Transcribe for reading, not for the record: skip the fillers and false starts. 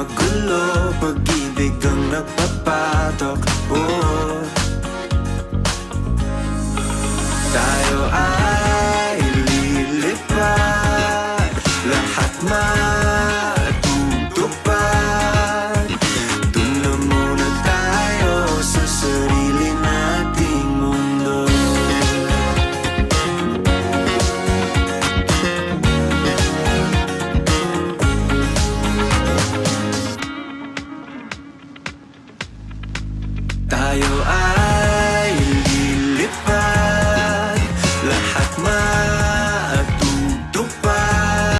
magulo, pag-ibig ang nagpapatok. Oh, tayo ay lilipad, lahat man